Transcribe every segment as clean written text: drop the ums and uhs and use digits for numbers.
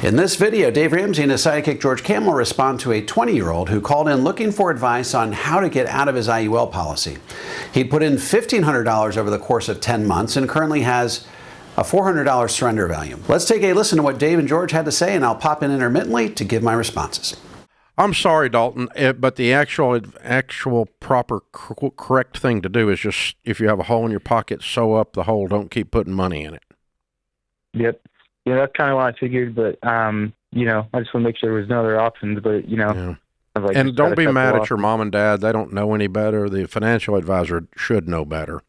In this video, Dave Ramsey and his sidekick George Camel respond to a 20-year-old who called in looking for advice on how to get out of his IUL policy. He'd put in $1,500 over the course of 10 months and currently has a $400 surrender value. Let's take a listen to what Dave and George had to say, and I'll pop in intermittently to give my responses. I'm sorry, Dalton, but the actual proper correct thing to do is just, if you have a hole in your pocket, sew up the hole. Don't keep putting money in it. Yep. Yeah, that's kind of what I figured, but, I just want to make sure there was no other options, but, Yeah. And don't be mad at your mom and dad. They don't know any better. The financial advisor should know better.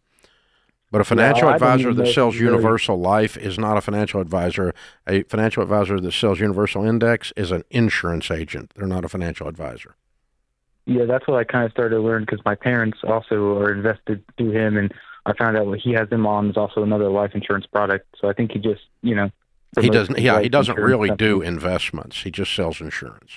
But a financial advisor that sells universal life is not a financial advisor. A financial advisor that sells universal index is an insurance agent. They're not a financial advisor. Yeah, that's what I kind of started to learn because my parents also are invested through him, and I found out what he has them on is also another life insurance product. So I think he just, he doesn't. Yeah, he doesn't really do investments. He just sells insurance.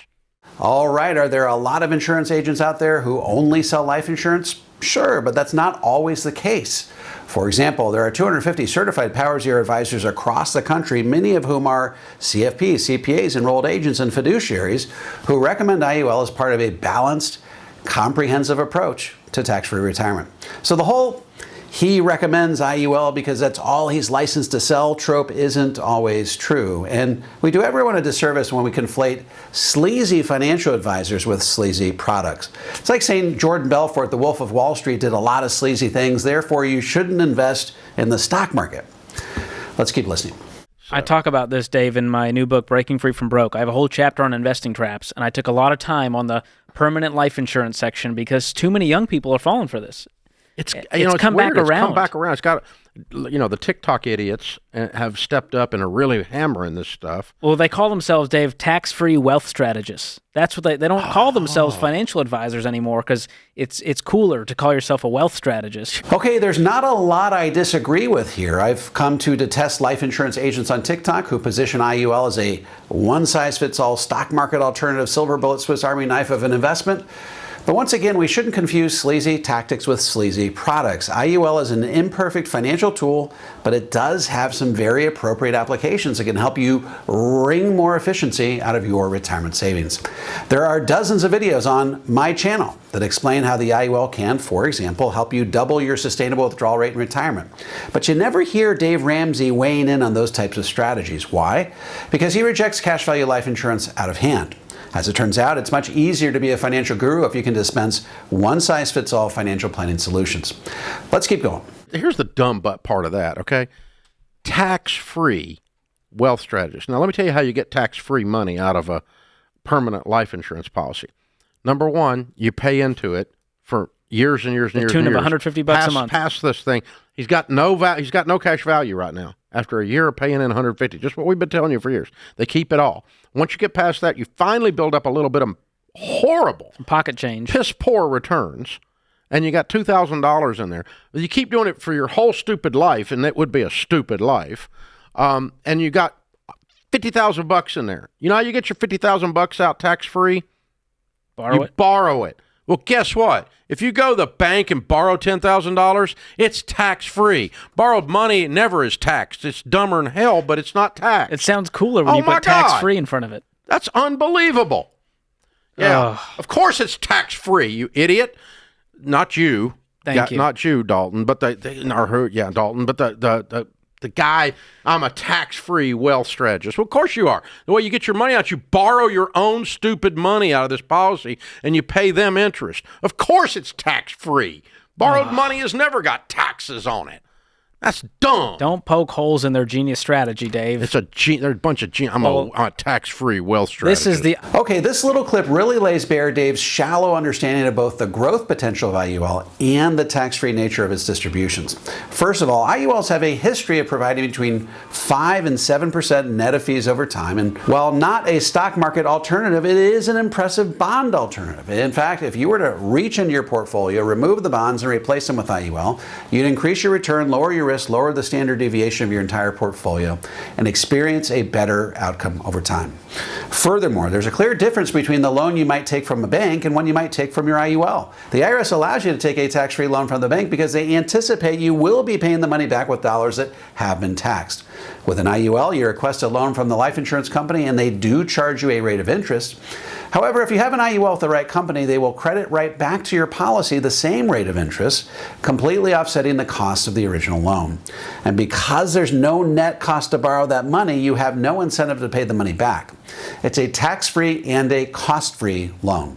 All right, are there a lot of insurance agents out there who only sell life insurance? Sure, but that's not always the case. For example, there are 250 certified Power Zero advisors across the country, many of whom are CFPs, CPAs, enrolled agents, and fiduciaries who recommend IUL as part of a balanced, comprehensive approach to tax-free retirement. So the whole "he recommends IUL because that's all he's licensed to sell" trope isn't always true. And we do everyone a disservice when we conflate sleazy financial advisors with sleazy products. It's like saying Jordan Belfort, the Wolf of Wall Street, did a lot of sleazy things, therefore you shouldn't invest in the stock market. Let's keep listening. I talk about this, Dave, in my new book, Breaking Free from Broke. I have a whole chapter on investing traps, and I took a lot of time on the permanent life insurance section because too many young people are falling for this. It's come weird. back around. It's come back around. It's got, the TikTok idiots have stepped up and are really hammering this stuff. Well, they call themselves, Dave, tax-free wealth strategists. That's what they don't call themselves financial advisors anymore because it's cooler to call yourself a wealth strategist. Okay, there's not a lot I disagree with here. I've come to detest life insurance agents on TikTok who position IUL as a one-size-fits-all stock market alternative, silver bullet Swiss Army knife of an investment. But once again, we shouldn't confuse sleazy tactics with sleazy products. IUL is an imperfect financial tool, but it does have some very appropriate applications that can help you wring more efficiency out of your retirement savings. There are dozens of videos on my channel that explain how the IUL can, for example, help you double your sustainable withdrawal rate in retirement. But you never hear Dave Ramsey weighing in on those types of strategies. Why? Because he rejects cash value life insurance out of hand. As it turns out, it's much easier to be a financial guru if you can dispense one-size-fits-all financial planning solutions. Let's keep going. Here's the dumb butt part of that, okay? Tax-free wealth strategist. Now, let me tell you how you get tax-free money out of a permanent life insurance policy. Number one, you pay into it for years and years and years. The tune of $150 a month. Past this thing, he's got no cash value right now. After a year of paying in $150, just what we've been telling you for years. They keep it all. Once you get past that, you finally build up a little bit of horrible pocket change, piss poor returns, and you got $2,000 in there. You keep doing it for your whole stupid life, and it would be a stupid life. And you got $50,000 in there. You know how you get your $50,000 out tax free? Borrow it. Well, guess what? If you go to the bank and borrow $10,000, it's tax-free. Borrowed money never is taxed. It's dumber than hell, but it's not taxed. It sounds cooler when you put tax-free in front of it. That's unbelievable. Yeah, of course it's tax-free, you idiot. Not you. Thank you. Not you, Dalton, but Dalton, but the guy, I'm a tax-free wealth strategist. Well, of course you are. The way you get your money out, you borrow your own stupid money out of this policy and you pay them interest. Of course it's tax-free. Borrowed money has never got taxes on it. That's dumb. Don't poke holes in their genius strategy, Dave. They're a bunch of I'm a tax-free wealth strategist. Okay, this little clip really lays bare Dave's shallow understanding of both the growth potential of IUL and the tax-free nature of its distributions. First of all, IULs have a history of providing between 5 and 7% net of fees over time, and while not a stock market alternative, it is an impressive bond alternative. In fact, if you were to reach into your portfolio, remove the bonds, and replace them with IUL, you'd increase your return, lower your risk, lower the standard deviation of your entire portfolio, and experience a better outcome over time. Furthermore, there's a clear difference between the loan you might take from a bank and one you might take from your IUL. The IRS allows you to take a tax-free loan from the bank because they anticipate you will be paying the money back with dollars that have been taxed. With an IUL, you request a loan from the life insurance company and they do charge you a rate of interest. However, if you have an IUL with the right company, they will credit right back to your policy the same rate of interest, completely offsetting the cost of the original loan. And because there's no net cost to borrow that money, you have no incentive to pay the money back. It's a tax-free and a cost-free loan.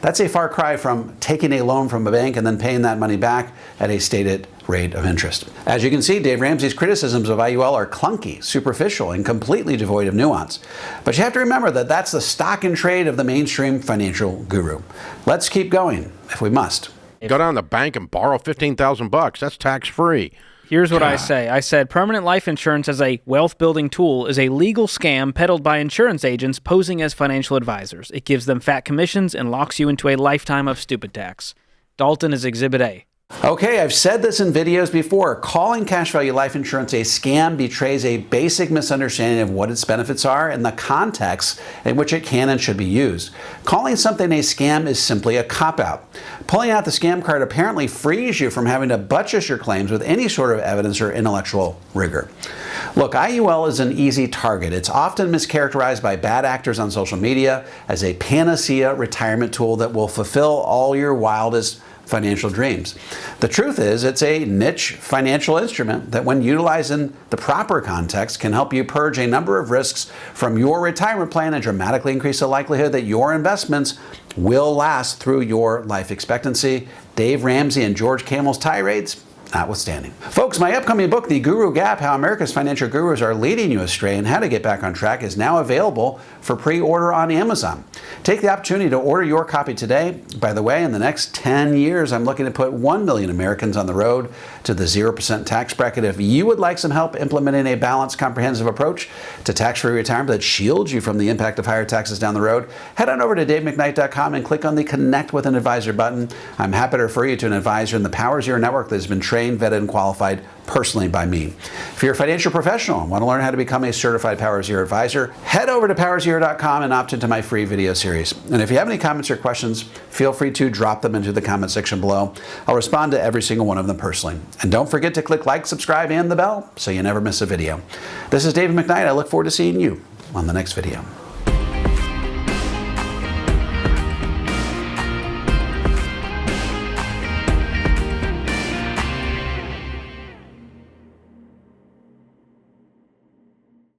That's a far cry from taking a loan from a bank and then paying that money back at a stated rate of interest. As you can see, Dave Ramsey's criticisms of IUL are clunky, superficial, and completely devoid of nuance. But you have to remember that that's the stock and trade of the mainstream financial guru. Let's keep going, if we must. Go down to the bank and borrow $15,000. That's tax-free. Here's what I say. I said permanent life insurance as a wealth-building tool is a legal scam peddled by insurance agents posing as financial advisors. It gives them fat commissions and locks you into a lifetime of stupid tax. Dalton is Exhibit A. Okay, I've said this in videos before. Calling cash value life insurance a scam betrays a basic misunderstanding of what its benefits are and the context in which it can and should be used. Calling something a scam is simply a cop-out. Pulling out the scam card apparently frees you from having to buttress your claims with any sort of evidence or intellectual rigor. Look, IUL is an easy target. It's often mischaracterized by bad actors on social media as a panacea retirement tool that will fulfill all your wildest financial dreams. The truth is, it's a niche financial instrument that, when utilized in the proper context, can help you purge a number of risks from your retirement plan and dramatically increase the likelihood that your investments will last through your life expectancy. Dave Ramsey and George Camel's tirades notwithstanding. Folks, my upcoming book, The Guru Gap, How America's Financial Gurus Are Leading You Astray and How to Get Back on Track, is now available for pre-order on Amazon. Take the opportunity to order your copy today. By the way, in the next 10 years, I'm looking to put 1 million Americans on the road to the 0% tax bracket. If you would like some help implementing a balanced, comprehensive approach to tax-free retirement that shields you from the impact of higher taxes down the road, head on over to davemcknight.com and click on the Connect with an Advisor button. I'm happy to refer you to an advisor in the Power Zero network that has been trained, vetted, and qualified personally by me. If you're a financial professional and want to learn how to become a certified Power Zero advisor, head over to powerzero.com and opt into my free video series. And if you have any comments or questions, feel free to drop them into the comment section below. I'll respond to every single one of them personally. And don't forget to click like, subscribe, and the bell so you never miss a video. This is David McKnight. I look forward to seeing you on the next video.